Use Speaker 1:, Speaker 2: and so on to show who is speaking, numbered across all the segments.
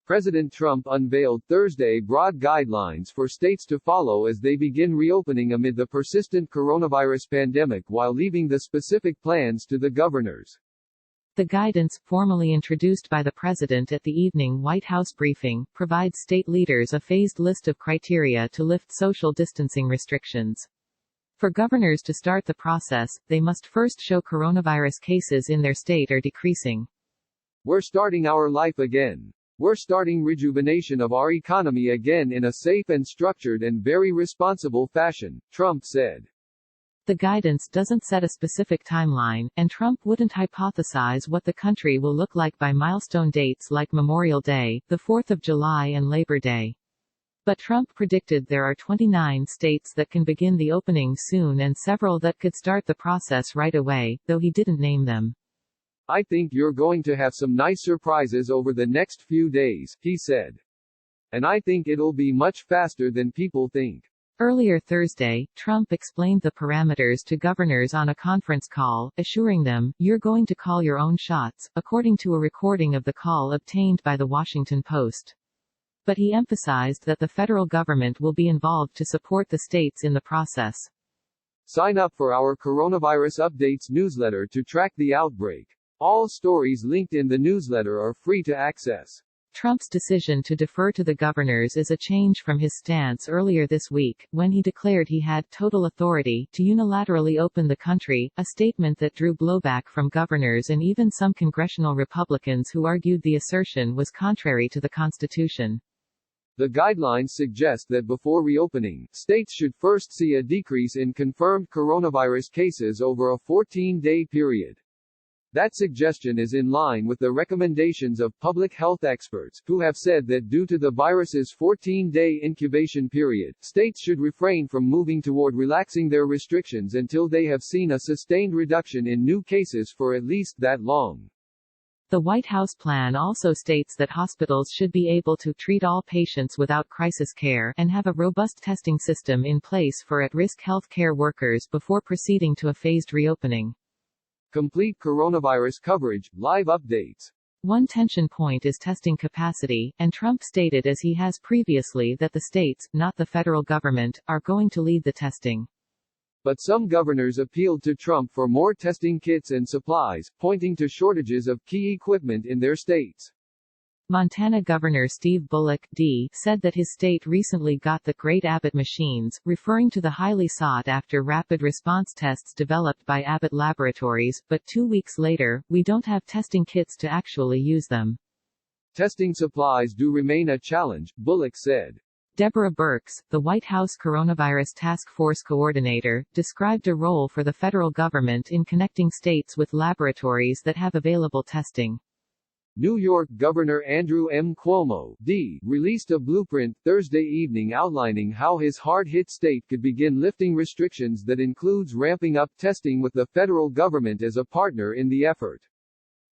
Speaker 1: President Trump unveiled Thursday broad guidelines for states to follow as they begin reopening amid the persistent coronavirus pandemic while leaving the specific plans to the governors.
Speaker 2: The guidance, formally introduced by the president at the evening White House briefing, provides state leaders a phased list of criteria to lift social distancing restrictions. For governors to start the process, they must first show coronavirus cases in their state are decreasing.
Speaker 1: We're starting our life again. We're starting rejuvenation of our economy again in a safe and structured and very responsible fashion, Trump said.
Speaker 2: The guidance doesn't set a specific timeline, and Trump wouldn't hypothesize what the country will look like by milestone dates like Memorial Day, the 4th of July and Labor Day. But Trump predicted there are 29 states that can begin the opening soon and several that could start the process right away, though he didn't name them.
Speaker 1: I think you're going to have some nice surprises over the next few days, he said. And I think it'll be much faster than people think.
Speaker 2: Earlier Thursday, Trump explained the parameters to governors on a conference call, assuring them, "You're going to call your own shots," according to a recording of the call obtained by The Washington Post. But he emphasized that the federal government will be involved to support the states in the process.
Speaker 1: Sign up for our Coronavirus Updates newsletter to track the outbreak. All stories linked in the newsletter are free to access.
Speaker 2: Trump's decision to defer to the governors is a change from his stance earlier this week, when he declared he had total authority to unilaterally open the country, a statement that drew blowback from governors and even some congressional Republicans who argued the assertion was contrary to the Constitution.
Speaker 1: The guidelines suggest that before reopening, states should first see a decrease in confirmed coronavirus cases over a 14-day period. That suggestion is in line with the recommendations of public health experts, who have said that due to the virus's 14-day incubation period, states should refrain from moving toward relaxing their restrictions until they have seen a sustained reduction in new cases for at least that long.
Speaker 2: The White House plan also states that hospitals should be able to treat all patients without crisis care and have a robust testing system in place for at-risk health care workers before proceeding to a phased reopening.
Speaker 1: Complete coronavirus coverage, live updates.
Speaker 2: One tension point is testing capacity, and Trump stated as he has previously that the states, not the federal government, are going to lead the testing.
Speaker 1: But some governors appealed to Trump for more testing kits and supplies, pointing to shortages of key equipment in their states.
Speaker 2: Montana Governor Steve Bullock, D., said that his state recently got the Great Abbott machines, referring to the highly sought-after rapid response tests developed by Abbott Laboratories, but 2 weeks later, we don't have testing kits to actually use them.
Speaker 1: Testing supplies do remain a challenge, Bullock said.
Speaker 2: Deborah Birx, the White House Coronavirus Task Force coordinator, described a role for the federal government in connecting states with laboratories that have available testing.
Speaker 1: New York Governor Andrew M. Cuomo, D., released a blueprint Thursday evening outlining how his hard-hit state could begin lifting restrictions that includes ramping up testing with the federal government as a partner in the effort.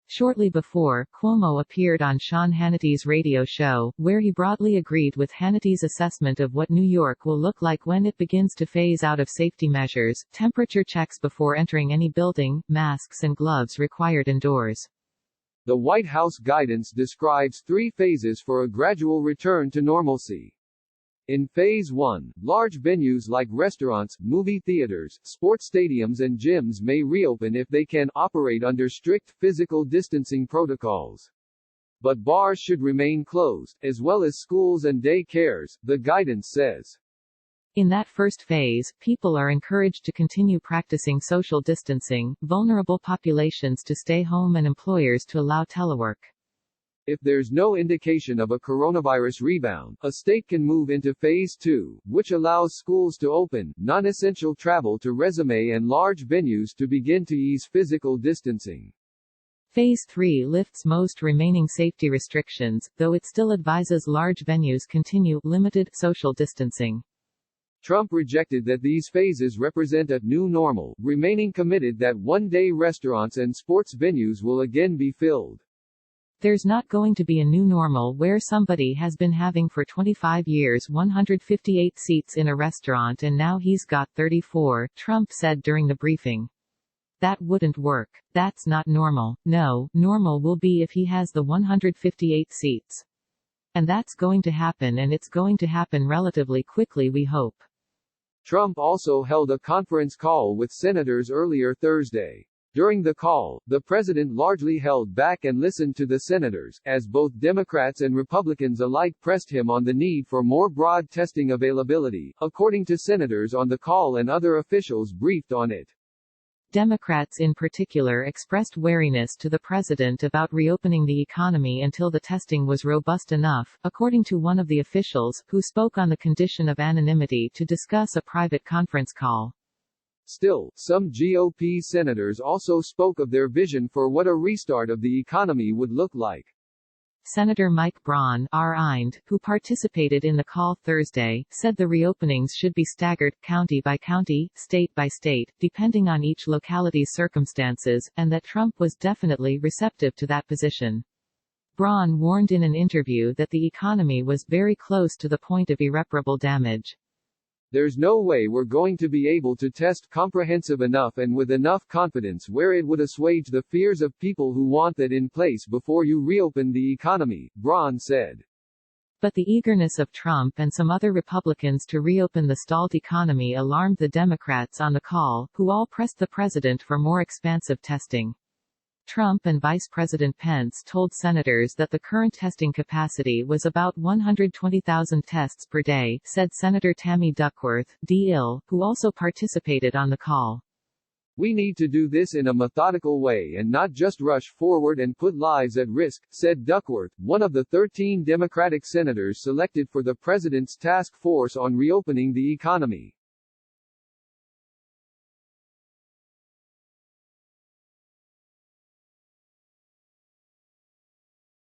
Speaker 2: Shortly before, Cuomo appeared on Sean Hannity's radio show, where he broadly agreed with Hannity's assessment of what New York will look like when it begins to phase out of safety measures, temperature checks before entering any building, masks and gloves required indoors.
Speaker 1: The White House guidance describes 3 phases for a gradual return to normalcy. In Phase 1, large venues like restaurants, movie theaters, sports stadiums and gyms may reopen if they can operate under strict physical distancing protocols. But bars should remain closed, as well as schools and day cares, the guidance says.
Speaker 2: In that first phase, people are encouraged to continue practicing social distancing, vulnerable populations to stay home and employers to allow telework.
Speaker 1: If there's no indication of a coronavirus rebound, a state can move into Phase 2, which allows schools to open, non-essential travel to resume and large venues to begin to ease physical distancing.
Speaker 2: Phase 3 lifts most remaining safety restrictions, though it still advises large venues continue limited social distancing.
Speaker 1: Trump rejected that these phases represent a new normal, remaining committed that one-day restaurants and sports venues will again be filled.
Speaker 2: There's not going to be a new normal where somebody has been having for 25 years 158 seats in a restaurant and now he's got 34, Trump said during the briefing. That wouldn't work. That's not normal. No, normal will be if he has the 158 seats. And that's going to happen, and it's going to happen relatively quickly, we hope.
Speaker 1: Trump also held a conference call with senators earlier Thursday. During the call, the president largely held back and listened to the senators, as both Democrats and Republicans alike pressed him on the need for more broad testing availability, according to senators on the call and other officials briefed on it.
Speaker 2: Democrats in particular expressed wariness to the president about reopening the economy until the testing was robust enough, according to one of the officials, who spoke on the condition of anonymity to discuss a private conference call.
Speaker 1: Still, some GOP senators also spoke of their vision for what a restart of the economy would look like.
Speaker 2: Senator Mike Braun, RInd, who participated in the call Thursday, said the reopenings should be staggered, county by county, state by state, depending on each locality's circumstances, and that Trump was definitely receptive to that position. Braun warned in an interview that the economy was very close to the point of irreparable damage.
Speaker 1: There's no way we're going to be able to test comprehensive enough and with enough confidence where it would assuage the fears of people who want that in place before you reopen the economy, Braun said.
Speaker 2: But the eagerness of Trump and some other Republicans to reopen the stalled economy alarmed the Democrats on the call, who all pressed the president for more expansive testing. Trump and Vice President Pence told senators that the current testing capacity was about 120,000 tests per day, said Senator Tammy Duckworth, D.I., who also participated on the call.
Speaker 1: We need to do this in a methodical way and not just rush forward and put lives at risk, said Duckworth, one of the 13 Democratic senators selected for the president's task force on reopening the economy.